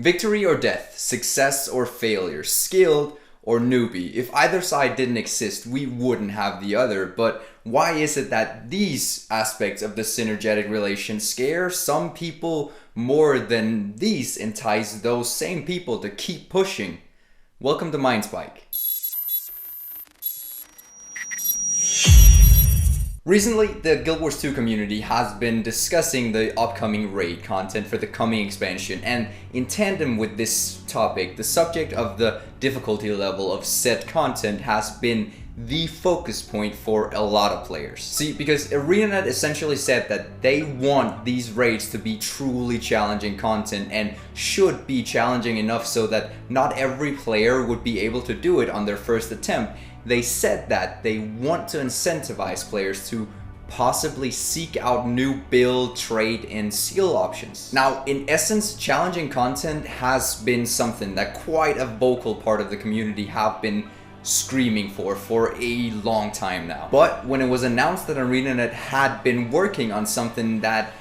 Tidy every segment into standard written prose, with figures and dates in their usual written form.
Victory or death, success or failure, skilled or newbie. If either side didn't exist, we wouldn't have the other. But why is it that these aspects of the synergetic relation scare some people more than these entice those same people to keep pushing? Welcome to Mindspike. Recently, the Guild Wars 2 community has been discussing the upcoming raid content for the coming expansion, and in tandem with this topic, the subject of the difficulty level of said content has been the focus point for a lot of players. See, because ArenaNet essentially said that they want these raids to be truly challenging content and should be challenging enough so that not every player would be able to do it on their first attempt. They said that they want to incentivize players to possibly seek out new build, trade, and skill options. Now, in essence, challenging content has been something that quite a vocal part of the community have been screaming for a long time now. But when it was announced that ArenaNet had been working on something that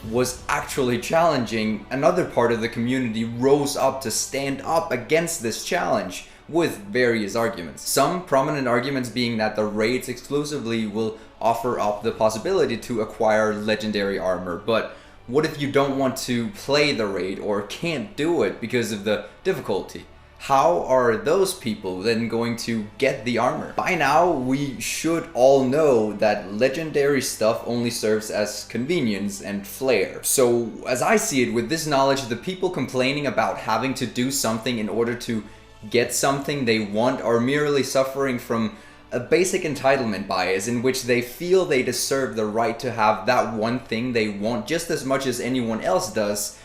was actually challenging, another part of the community rose up to stand up against this challenge with various arguments. Some prominent arguments being that the raids exclusively will offer up the possibility to acquire legendary armor, but what if you don't want to play the raid or can't do it because of the difficulty? How are those people then going to get the armor? By now, we should all know that legendary stuff only serves as convenience and flair. So, as I see it, with this knowledge, the people complaining about having to do something in order to get something they want are merely suffering from a basic entitlement bias in which they feel they deserve the right to have that one thing they want just as much as anyone else does,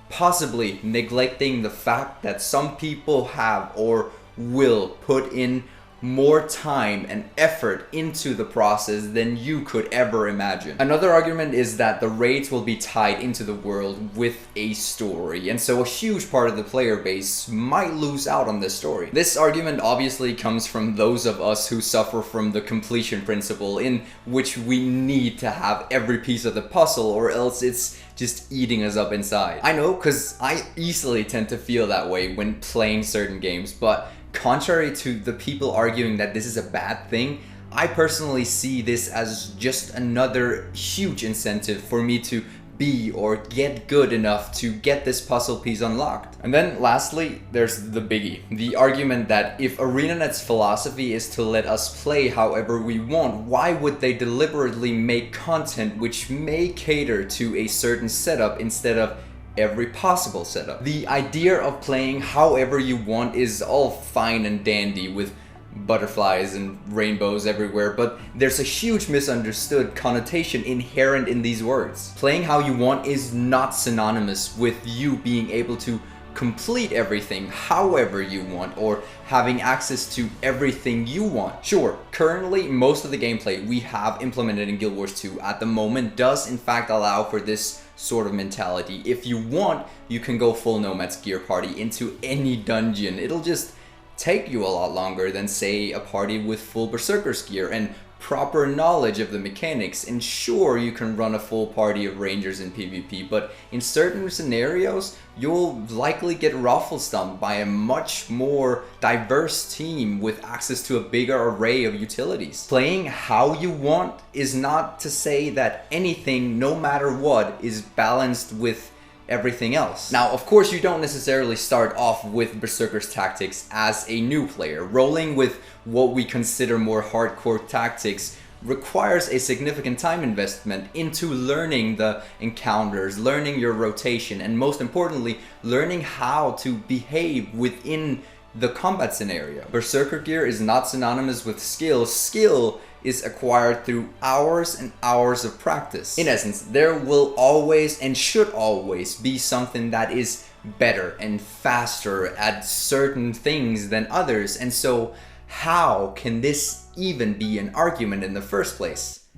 possibly neglecting the fact that some people have or will put in more time and effort into the process than you could ever imagine. Another argument is that the raids will be tied into the world with a story, and so a huge part of the player base might lose out on this story. This argument obviously comes from those of us who suffer from the completion principle, in which we need to have every piece of the puzzle or else it's just eating us up inside. I know, because I easily tend to feel that way when playing certain games, but contrary to the people arguing that this is a bad thing, I personally see this as just another huge incentive for me to be or get good enough to get this puzzle piece unlocked. And then lastly, there's the biggie. The argument that if ArenaNet's philosophy is to let us play however we want, why would they deliberately make content which may cater to a certain setup instead of every possible setup? The idea of playing however you want is all fine and dandy with butterflies and rainbows everywhere, but there's a huge misunderstood connotation inherent in these words. Playing how you want is not synonymous with you being able to complete everything however you want or having access to everything you want. Sure, currently most of the gameplay we have implemented in Guild Wars 2 at the moment does in fact allow for this sort of mentality. If you want, you can go full Nomad's Gear party into any dungeon. It'll just take you a lot longer than, say, a party with full Berserker's gear and proper knowledge of the mechanics. And sure, you can run a full party of rangers in PvP, but in certain scenarios, you'll likely get raffle stumped by a much more diverse team with access to a bigger array of utilities. Playing how you want is not to say that anything, no matter what, is balanced with everything else. Now, of course, you don't necessarily start off with Berserker's tactics as a new player. Rolling with what we consider more hardcore tactics requires a significant time investment into learning the encounters, learning your rotation, and most importantly, learning how to behave within the combat scenario. Berserker gear is not synonymous with skill. Skill is acquired through hours and hours of practice. In essence, there will always and should always be something that is better and faster at certain things than others, and so how can this even be an argument in the first place?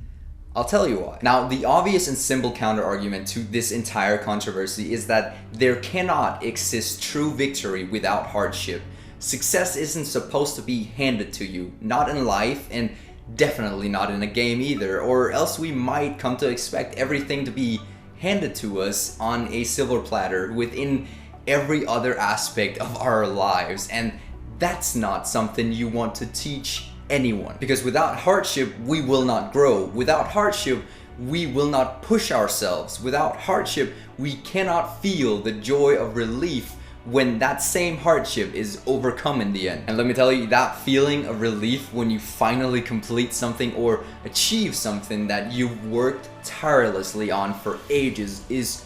I'll tell you why. Now, the obvious and simple counter argument to this entire controversy is that there cannot exist true victory without hardship. Success isn't supposed to be handed to you, not in life and definitely not in a game either, or else we might come to expect everything to be handed to us on a silver platter within every other aspect of our lives, and that's not something you want to teach anyone. Because without hardship, we will not grow. Without hardship, we will not push ourselves. Without hardship, we cannot feel the joy of relief when that same hardship is overcome in the end. And let me tell you, that feeling of relief when you finally complete something or achieve something that you've worked tirelessly on for ages is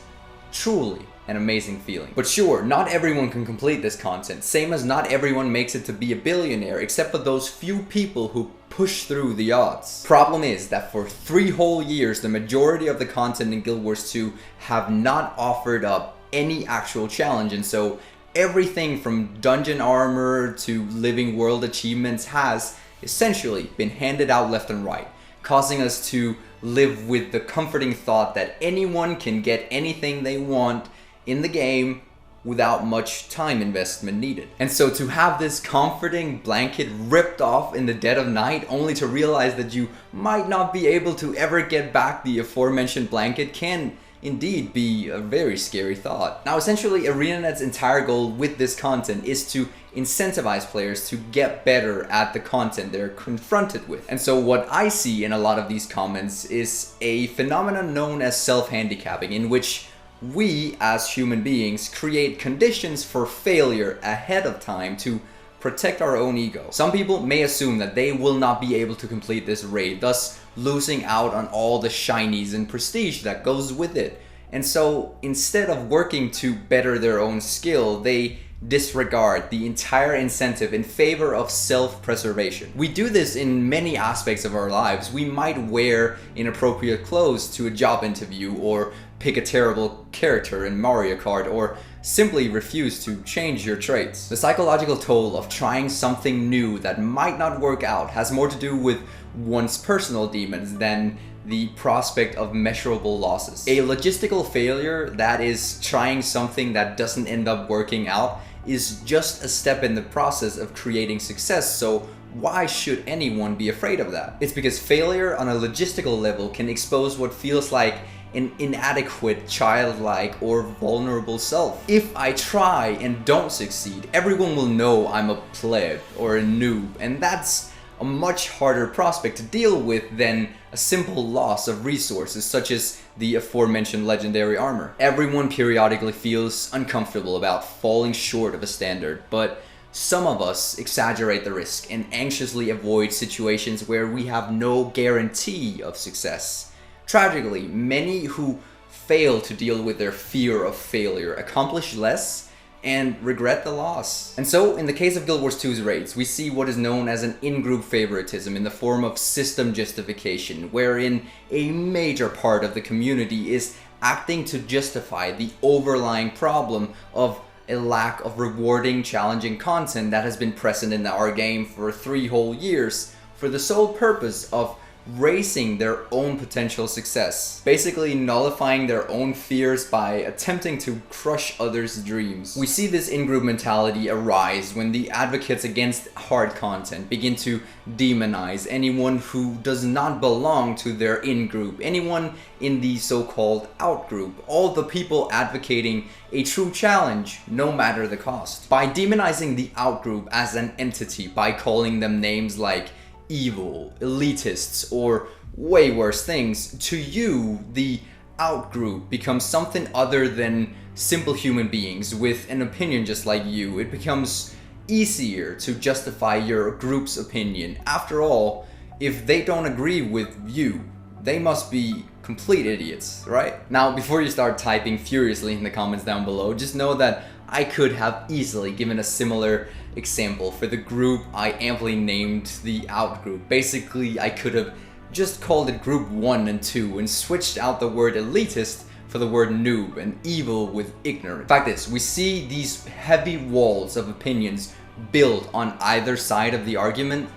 truly an amazing feeling. But sure, not everyone can complete this content, same as not everyone makes it to be a billionaire, except for those few people who push through the odds. Problem is that for 3 whole years, the majority of the content in Guild Wars 2 have not offered up any actual challenge, and so everything from dungeon armor to living world achievements has essentially been handed out left and right, causing us to live with the comforting thought that anyone can get anything they want in the game without much time investment needed. And so to have this comforting blanket ripped off in the dead of night only to realize that you might not be able to ever get back the aforementioned blanket can indeed be a very scary thought. Now essentially, ArenaNet's entire goal with this content is to incentivize players to get better at the content they're confronted with. And so what I see in a lot of these comments is a phenomenon known as self-handicapping, in which we as human beings create conditions for failure ahead of time to protect our own ego. Some people may assume that they will not be able to complete this raid, thus losing out on all the shinies and prestige that goes with it. And so instead of working to better their own skill, they disregard the entire incentive in favor of self-preservation. We do this in many aspects of our lives. We might wear inappropriate clothes to a job interview, or pick a terrible character in Mario Kart, or simply refuse to change your traits. The psychological toll of trying something new that might not work out has more to do with one's personal demons than the prospect of measurable losses. A logistical failure, that is trying something that doesn't end up working out, is just a step in the process of creating success, so why should anyone be afraid of that? It's because failure on a logistical level can expose what feels like an inadequate, childlike, or vulnerable self. If I try and don't succeed, everyone will know I'm a pleb or a noob, and that's a much harder prospect to deal with than a simple loss of resources such as the aforementioned legendary armor. Everyone periodically feels uncomfortable about falling short of a standard, but some of us exaggerate the risk and anxiously avoid situations where we have no guarantee of success. Tragically, many who fail to deal with their fear of failure accomplish less and regret the loss. And so, in the case of Guild Wars 2's raids, we see what is known as an in-group favoritism in the form of system justification, wherein a major part of the community is acting to justify the overlying problem of a lack of rewarding, challenging content that has been present in our game for 3 whole years, for the sole purpose of raising their own potential success, basically nullifying their own fears by attempting to crush others' dreams. We see this in-group mentality arise when the advocates against hard content begin to demonize anyone who does not belong to their in-group, anyone in the so-called out-group, all the people advocating a true challenge, no matter the cost. By demonizing the out-group as an entity, by calling them names like evil, elitists, or way worse things, to you, the out-group becomes something other than simple human beings with an opinion just like you. It becomes easier to justify your group's opinion. After all, if they don't agree with you, they must be complete idiots, right? Now, before you start typing furiously in the comments down below, just know that I could have easily given a similar example for the group I amply named the out group. Basically, I could have just called it group 1 and 2 and switched out the word elitist for the word noob and evil with ignorant. Fact is, we see these heavy walls of opinions built on either side of the argument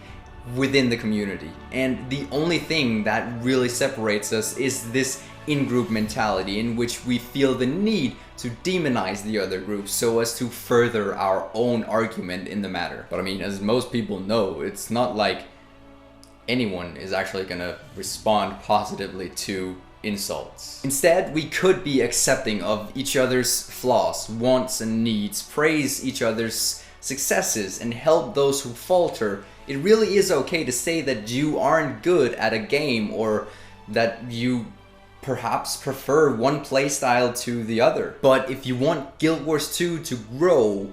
within the community, and the only thing that really separates us is this in-group mentality in which we feel the need to demonize the other group so as to further our own argument in the matter. But I mean, as most people know, it's not like anyone is actually gonna respond positively to insults. Instead, we could be accepting of each other's flaws, wants and needs, praise each other's successes, and help those who falter. It really is okay to say that you aren't good at a game, or that you perhaps prefer one playstyle to the other. But if you want Guild Wars 2 to grow,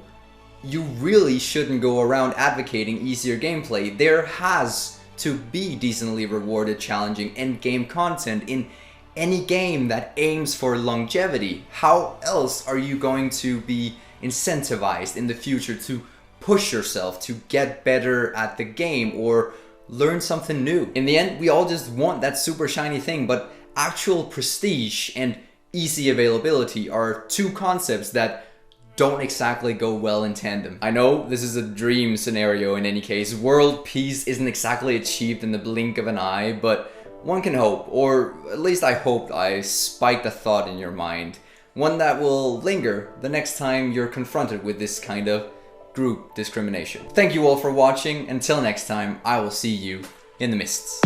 you really shouldn't go around advocating easier gameplay. There has to be decently rewarded, challenging endgame content in any game that aims for longevity. How else are you going to be incentivized in the future to push yourself to get better at the game or learn something new? In the end, we all just want that super shiny thing, but actual prestige and easy availability are two concepts that don't exactly go well in tandem. I know this is a dream scenario in any case. World peace isn't exactly achieved in the blink of an eye, but one can hope, or at least I hope I spiked a thought in your mind. One that will linger the next time you're confronted with this kind of group discrimination. Thank you all for watching. Until next time, I will see you in the mists.